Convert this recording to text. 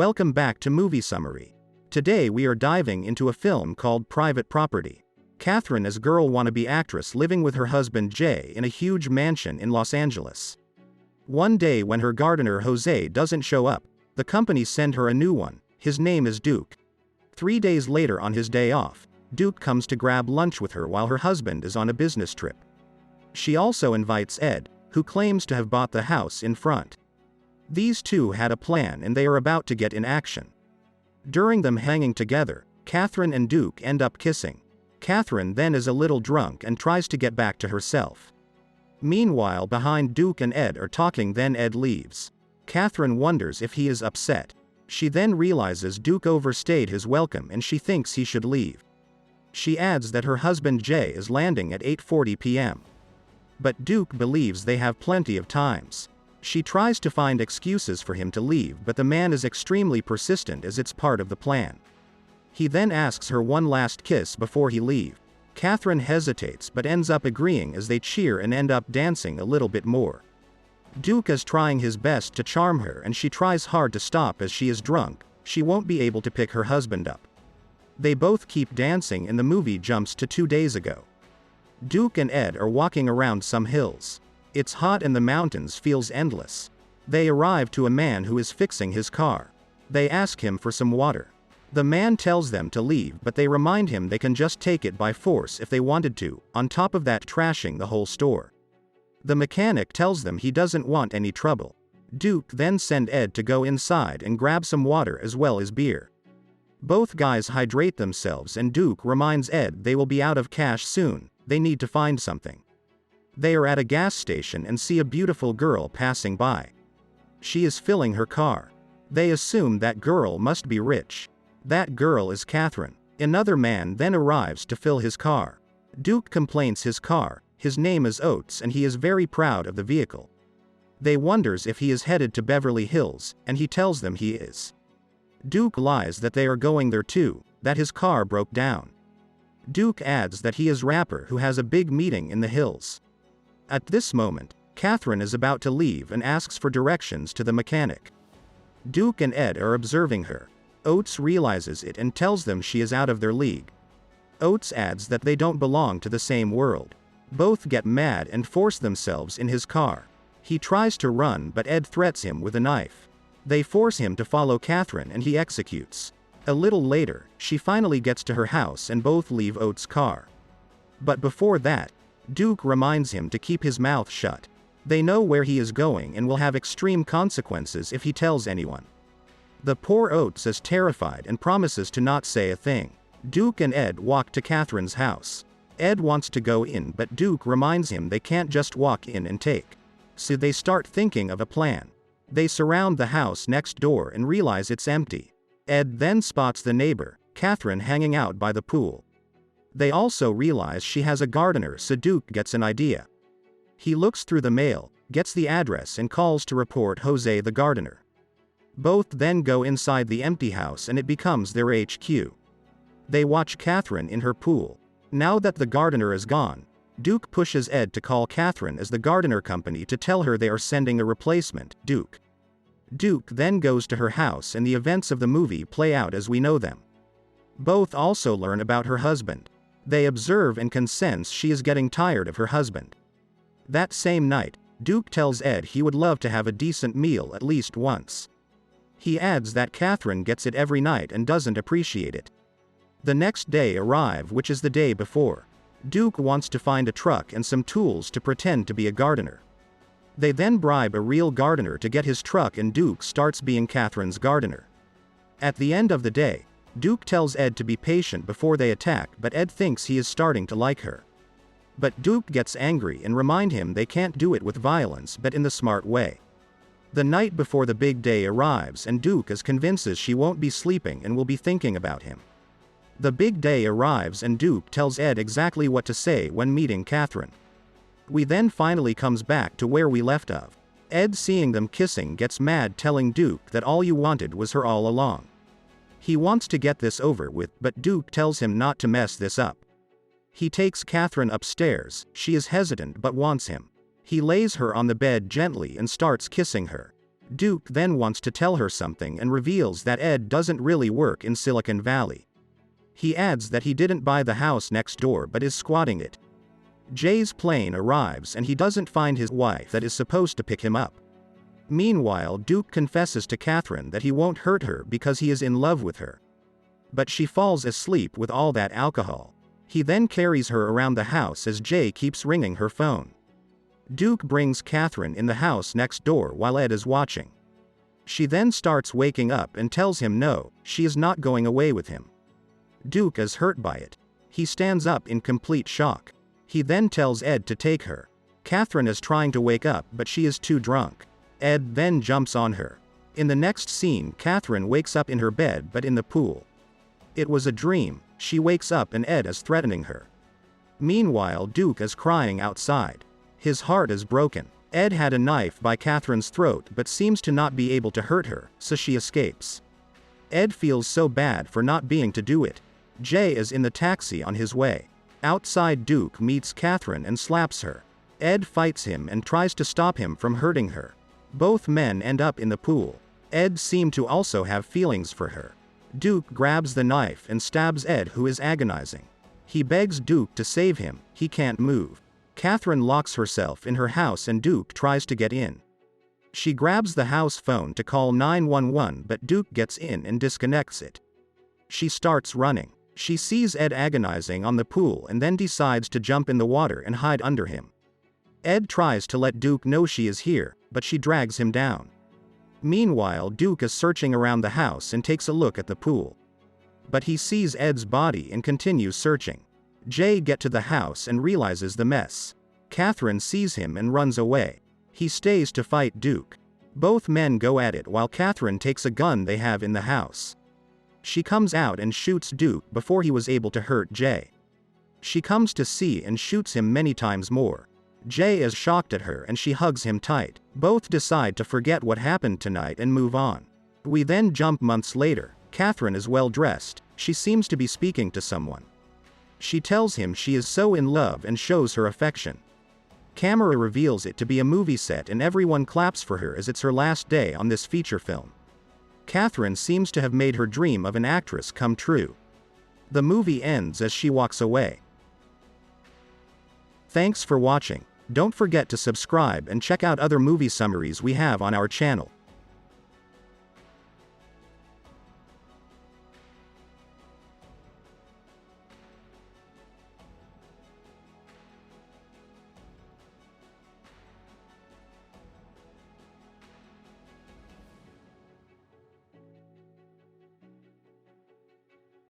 Welcome back to Movie Summary. Today we are diving into a film called Private Property. Catherine is a girl wannabe actress living with her husband Jay in a huge mansion in Los Angeles. One day when her gardener Jose doesn't show up, the company send her a new one. His name is Duke. 3 days later on his day off, Duke comes to grab lunch with her while her husband is on a business trip. She also invites Ed, who claims to have bought the house in front. These two had a plan and they are about to get in action. During them hanging together, Catherine and Duke end up kissing. Catherine then is a little drunk and tries to get back to herself. Meanwhile, behind Duke and Ed are talking, then Ed leaves. Catherine wonders if he is upset. She then realizes Duke overstayed his welcome and she thinks he should leave. She adds that her husband Jay is landing at 8:40 p.m. But Duke believes they have plenty of times. She tries to find excuses for him to leave, but the man is extremely persistent as it's part of the plan. He then asks her one last kiss before he leaves. Catherine hesitates but ends up agreeing as they cheer and end up dancing a little bit more. Duke is trying his best to charm her and she tries hard to stop as she is drunk. She won't be able to pick her husband up. They both keep dancing and the movie jumps to 2 days ago. Duke and Ed are walking around some hills. It's hot and the mountains feels endless. They arrive to a man who is fixing his car. They ask him for some water. The man tells them to leave, but they remind him they can just take it by force if they wanted to, on top of that trashing the whole store. The mechanic tells them he doesn't want any trouble. Duke then sends Ed to go inside and grab some water as well as beer. Both guys hydrate themselves and Duke reminds Ed they will be out of cash soon, they need to find something. They are at a gas station and see a beautiful girl passing by. She is filling her car. They assume that girl must be rich. That girl is Catherine. Another man then arrives to fill his car. Duke complains his car, his name is Oates and he is very proud of the vehicle. They wonders if he is headed to Beverly Hills, and he tells them he is. Duke lies that they are going there too, that his car broke down. Duke adds that he is rapper who has a big meeting in the hills. At this moment, Catherine is about to leave and asks for directions to the mechanic. Duke and Ed are observing her. Oates realizes it and tells them she is out of their league. Oates adds that they don't belong to the same world. Both get mad and force themselves in his car. He tries to run but Ed threats him with a knife. They force him to follow Catherine and he executes. A little later, she finally gets to her house and both leave Oates' car. But before that, Duke reminds him to keep his mouth shut. They know where he is going and will have extreme consequences if he tells anyone. The poor Oates is terrified and promises to not say a thing. Duke and Ed walk to Catherine's house. Ed wants to go in but Duke reminds him they can't just walk in and take. So they start thinking of a plan. They surround the house next door and realize it's empty. Ed then spots the neighbor, Catherine, hanging out by the pool. They also realize she has a gardener, so Duke gets an idea. He looks through the mail, gets the address and calls to report Jose the gardener. Both then go inside the empty house and it becomes their HQ. They watch Catherine in her pool. Now that the gardener is gone, Duke pushes Ed to call Catherine as the gardener company to tell her they are sending a replacement, Duke. Duke then goes to her house and the events of the movie play out as we know them. Both also learn about her husband. They observe and can sense she is getting tired of her husband. That same night, Duke tells Ed he would love to have a decent meal at least once. He adds that Catherine gets it every night and doesn't appreciate it. The next day arrive, which is the day before. Duke wants to find a truck and some tools to pretend to be a gardener. They then bribe a real gardener to get his truck and Duke starts being Catherine's gardener. At the end of the day, Duke tells Ed to be patient before they attack, but Ed thinks he is starting to like her. But Duke gets angry and remind him they can't do it with violence but in the smart way. The night before the big day arrives and Duke is convinces she won't be sleeping and will be thinking about him. The big day arrives and Duke tells Ed exactly what to say when meeting Catherine. We then finally comes back to where we left off. Ed, seeing them kissing, gets mad, telling Duke that all you wanted was her all along. He wants to get this over with, but Duke tells him not to mess this up. He takes Catherine upstairs. She is hesitant but wants him. He lays her on the bed gently and starts kissing her. Duke then wants to tell her something and reveals that Ed doesn't really work in Silicon Valley. He adds that he didn't buy the house next door but is squatting it. Jay's plane arrives and he doesn't find his wife that is supposed to pick him up. Meanwhile, Duke confesses to Catherine that he won't hurt her because he is in love with her. But she falls asleep with all that alcohol. He then carries her around the house as Jay keeps ringing her phone. Duke brings Catherine in the house next door while Ed is watching. She then starts waking up and tells him no, she is not going away with him. Duke is hurt by it. He stands up in complete shock. He then tells Ed to take her. Catherine is trying to wake up but she is too drunk. Ed then jumps on her. In the next scene, Catherine wakes up in her bed but in the pool. It was a dream. She wakes up and Ed is threatening her. Meanwhile, Duke is crying outside. His heart is broken. Ed had a knife by Catherine's throat but seems to not be able to hurt her, so she escapes. Ed feels so bad for not being to do it. Jay is in the taxi on his way. Outside, Duke meets Catherine and slaps her. Ed fights him and tries to stop him from hurting her. Both men end up in the pool. Ed seemed to also have feelings for her. Duke grabs the knife and stabs Ed, who is agonizing. He begs Duke to save him, he can't move. Catherine locks herself in her house and Duke tries to get in. She grabs the house phone to call 911 but Duke gets in and disconnects it. She starts running. She sees Ed agonizing on the pool and then decides to jump in the water and hide under him. Ed tries to let Duke know she is here, but she drags him down. Meanwhile, Duke is searching around the house and takes a look at the pool. But he sees Ed's body and continues searching. Jay gets to the house and realizes the mess. Catherine sees him and runs away. He stays to fight Duke. Both men go at it while Catherine takes a gun they have in the house. She comes out and shoots Duke before he was able to hurt Jay. She comes to see and shoots him many times more. Jay is shocked at her and she hugs him tight. Both decide to forget what happened tonight and move on. We then jump months later. Catherine is well dressed. She seems to be speaking to someone. She tells him she is so in love and shows her affection. Camera reveals it to be a movie set and everyone claps for her as it's her last day on this feature film. Catherine seems to have made her dream of an actress come true. The movie ends as she walks away. Thanks for watching. Don't forget to subscribe and check out other movie summaries we have on our channel.